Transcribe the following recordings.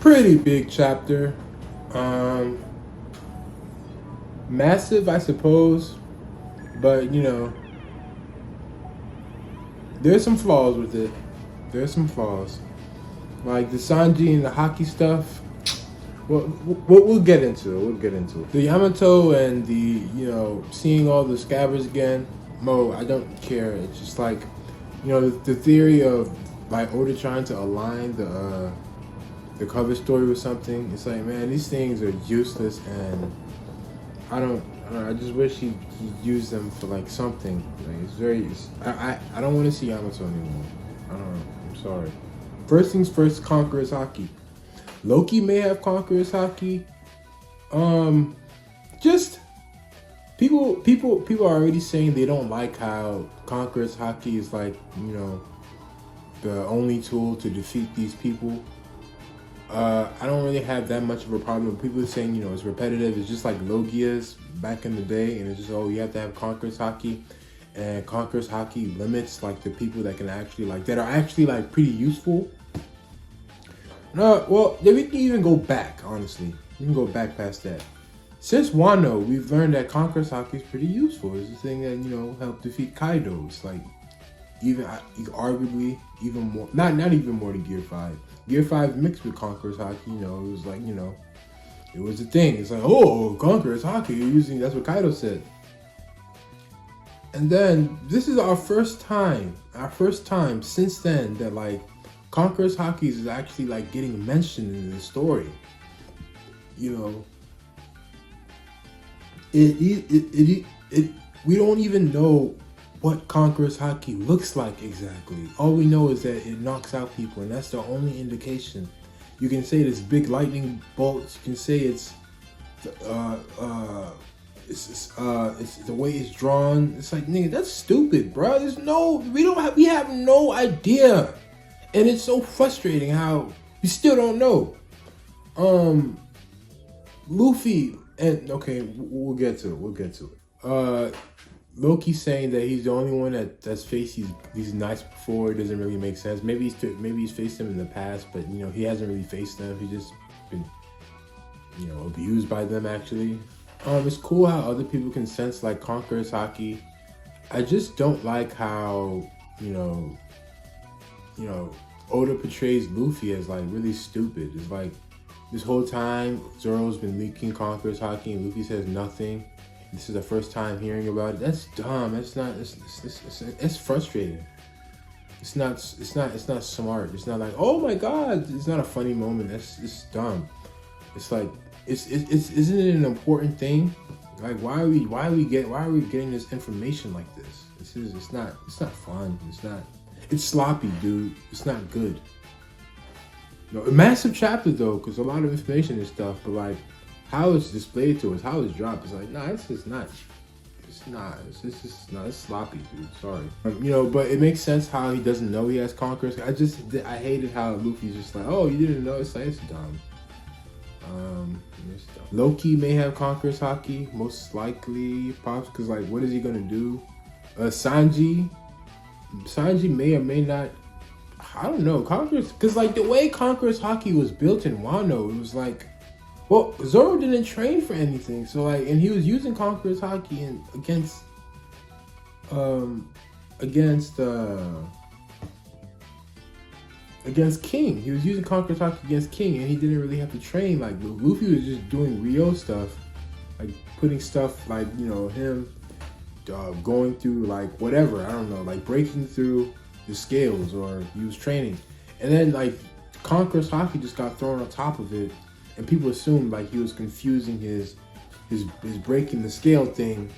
Pretty big chapter. Massive, I suppose, but there's some flaws with it. There's some flaws, like the Sanji and the Haki stuff. Well, we'll get into it. We'll get into it. The Yamato and the seeing all the scabbards again. I don't care. It's just like the theory of like Oda trying to align the cover story with something. It's like, man, these things are useless, and I don't know, I just wish he used them for like something. Like I don't want to see Yamato anymore. I don't know. I'm sorry. First things first, Conqueror's Haki. Loki may have Conqueror's Haki. Just people are already saying they don't like how Conqueror's Haki is like, the only tool to defeat these people. I don't really have that much of a problem with people saying, it's repetitive. It's just like Logia's back in the day, and it's just, you have to have Conqueror's Haki, and Conqueror's Haki limits like the people that can actually that are actually like pretty useful. No, well, we can even go back, honestly. We can go back past that. Since Wano, we've learned that Conqueror's Haki is pretty useful. It's the thing that, helped defeat Kaido. It's like, arguably, even more, not even more than Gear 5. Gear 5 mixed with Conqueror's Haki, it was like, it was a thing. It's like, oh, Conqueror's Haki, you're using, that's what Kaido said. And then, this is our first time since then that, like, Conqueror's Haki is actually like getting mentioned in the story. We don't even know what Conqueror's Haki looks like exactly. All we know is that it knocks out people, and that's the only indication. You can say it's big lightning bolts. You can say it's the way it's drawn. It's like, nigga, that's stupid, bro. We have no idea. And it's so frustrating how we still don't know. Luffy, and okay, we'll get to it. Loki's saying that he's the only one that's faced these knights before. It doesn't really make sense. Maybe he's faced them in the past, but he hasn't really faced them. He's just been abused by them actually. It's cool how other people can sense like Conqueror's Haki. I just don't like how Oda portrays Luffy as like really stupid. It's like this whole time Zoro's been leaking Conqueror's Haki and Luffy says nothing. This is the first time hearing about it. That's dumb. It's frustrating. It's not smart. It's not like, oh my god, it's not a funny moment. It's dumb. It's like isn't it an important thing? Like why are we getting this information like this? It's not fun. It's sloppy, dude. It's not good. A massive chapter though, because a lot of information and stuff, but like how it's displayed to us, how it's dropped, it's like, nah, it's just not. It's sloppy, dude. Sorry. But it makes sense how he doesn't know he has Conquerors. I hated how Luffy's just like, oh, you didn't know? It's like, it's dumb. Loki may have Conqueror's Haki, most likely, pops, because like, what is he gonna do? Sanji may or may not. I don't know. Conqueror's, because like the way Conqueror's Haki was built in Wano, it was like, well, Zoro didn't train for anything, so like, and he was using Conqueror's Haki against King. He was using Conqueror's Haki against King, and he didn't really have to train. Like Luffy was just doing Rio stuff, like putting stuff like him going through like whatever, I don't know, like breaking through the scales, or he was training, and then like Conqueror's Haki just got thrown on top of it, and people assumed like he was confusing his breaking the scale thing,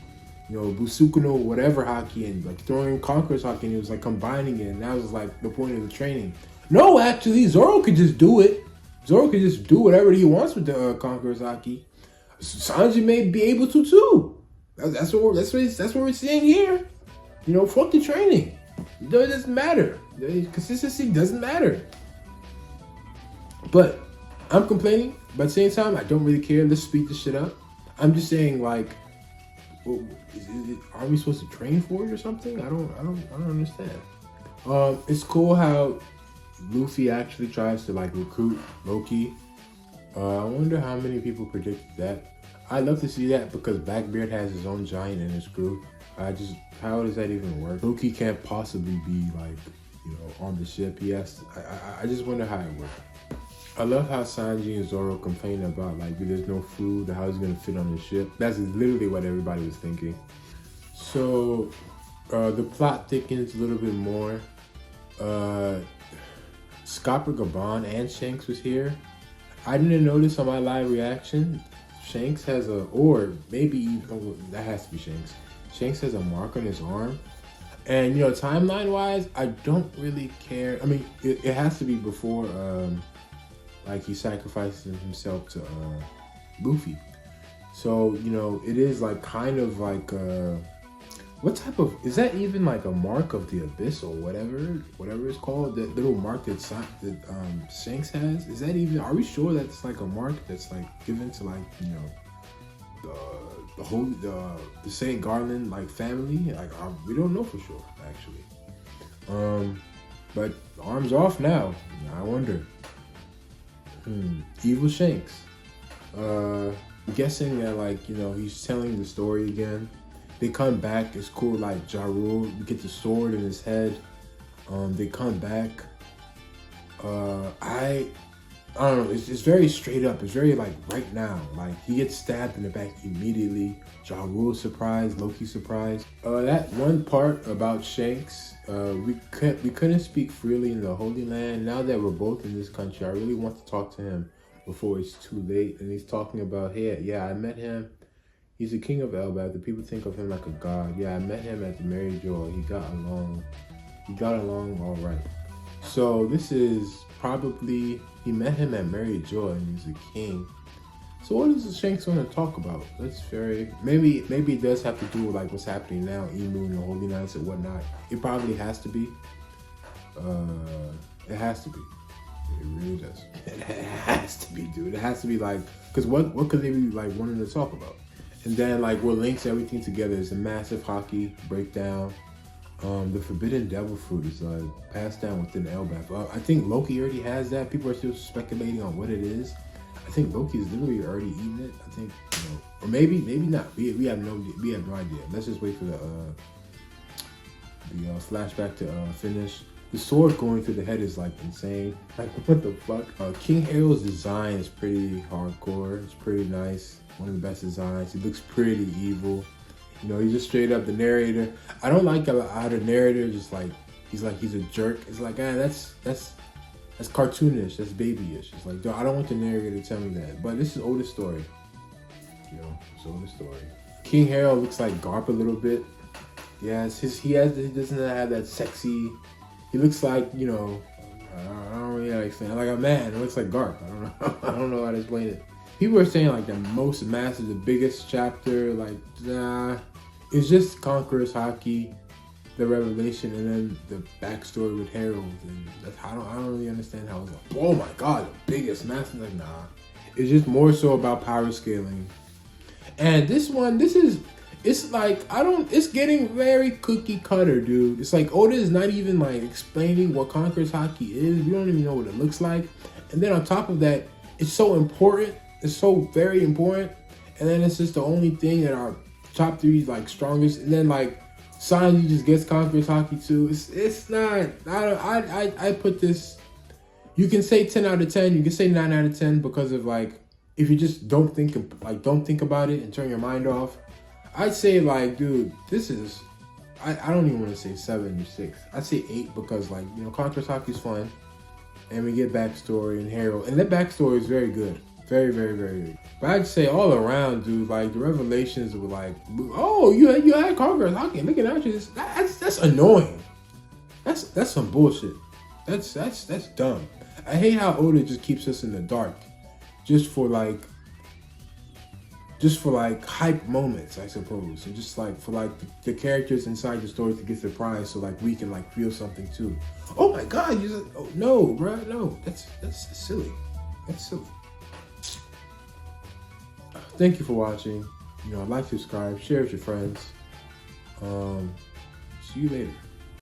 Busukuno whatever Haki, and like throwing Conqueror's Haki, and he was like combining it, and that was like the point of the training. No, actually, Zoro could just do it. Zoro could just do whatever he wants with the Conqueror's Haki. Sanji may be able to too. That's what we're seeing here. Fuck the training. It doesn't matter. Consistency doesn't matter. But I'm complaining, but at the same time, I don't really care. Let's speed this shit up. I'm just saying, like, are we supposed to train for it or something? I don't understand. It's cool how Luffy actually tries to like recruit Loki I wonder how many people predicted that. I'd love to see that because Blackbeard has his own giant in his group. How does that even work? Loki can't possibly be like, on the ship. He has to, I just wonder how it works. I love how Sanji and Zoro complain about like there's no food, how he's gonna fit on the ship. That's literally what everybody was thinking. So the plot thickens a little bit more. Scopper Gabon and Shanks was here. I didn't notice on my live reaction. Shanks has that has to be Shanks. Shanks has a mark on his arm. And timeline wise, I don't really care. I mean, it has to be before like he sacrifices himself to Luffy. So, it is like kind of like what type of, is that even like a mark of the abyss or whatever it's called? That little mark that Shanks has? Is that even, are we sure that's like a mark that's like given to like, the Saint Garland like family? Like we don't know for sure actually. But arms off now. I wonder. Evil Shanks. I'm guessing that like he's telling the story again. They come back. It's cool. Like Ja Rule, we get the sword in his head. They come back. I don't know. It's very straight up. It's very like right now. Like he gets stabbed in the back immediately. Ja Rule surprised. Loki surprised. That one part about Shanks. We couldn't speak freely in the Holy Land. Now that we're both in this country, I really want to talk to him before it's too late. And he's talking about, hey, yeah, I met him. He's the king of Elbaf. The people think of him like a god. Yeah, I met him at the Mary Joy. He got along all right. So this is probably, he met him at Mary Joy and he's a king. So what is the Shanks going to talk about? That's maybe it does have to do with like what's happening now, Emu and the Holy Knights and whatnot. It probably has to be. It has to be. It really does. It has to be, dude. It has to be like, because what could they be like wanting to talk about? And then like what links everything together is a massive Haki breakdown. The Forbidden Devil Fruit is passed down within Elbaf. I think Loki already has that. People are still speculating on what it is. I think Loki is literally already eating it. I think, or maybe not. We have no idea. Let's just wait for the flashback to finish. The sword going through the head is like insane. Like what the fuck? King Harold's design is pretty hardcore. It's pretty nice. One of the best designs. He looks pretty evil. He's just straight up the narrator. I don't like how the narrator just like he's a jerk. It's like, that's cartoonish. That's babyish. It's like, I don't want the narrator to tell me that. But this is Oda's story. It's Oda's story. King Harold looks like Garp a little bit. Yes, he doesn't have that sexy. He looks like, I don't really understand. Like a man. It looks like Garp. I don't know. I don't know how to explain it. People are saying like the most massive, the biggest chapter, like, it's just Conqueror's Haki, the revelation, and then the backstory with Harold. And I don't really understand how it's like, oh my god, the biggest, massive, like, nah. It's just more so about power scaling. And it's getting very cookie cutter, dude. It's like Oda is not even like explaining what Conqueror's Haki is. We don't even know what it looks like. And then on top of that, it's so important. It's so very important, and then it's just the only thing that our top three is like strongest. And then like Sanji just gets Conqueror's Haki too. It's not. I put this. You can say 10 out of 10. You can say 9 out of 10 because of like if you just don't think about it and turn your mind off. I'd say like, dude, this is. I don't even want to say 7 or 6. I'd say 8 because like Conqueror's Haki is fun, and we get backstory and Harold, and that backstory is very good. Very, very, very good. But I'd say all around, dude, like the revelations were like, oh, you had Conqueror's Haki. Looking at you, that's annoying. That's some bullshit. That's dumb. I hate how Oda just keeps us in the dark, just for hype moments, I suppose, and just like for like the characters inside the story to get surprised, so like we can like feel something too. Oh my god, no, bro, no, that's silly. That's silly. Thank you for watching. Like, subscribe, share with your friends. See you later.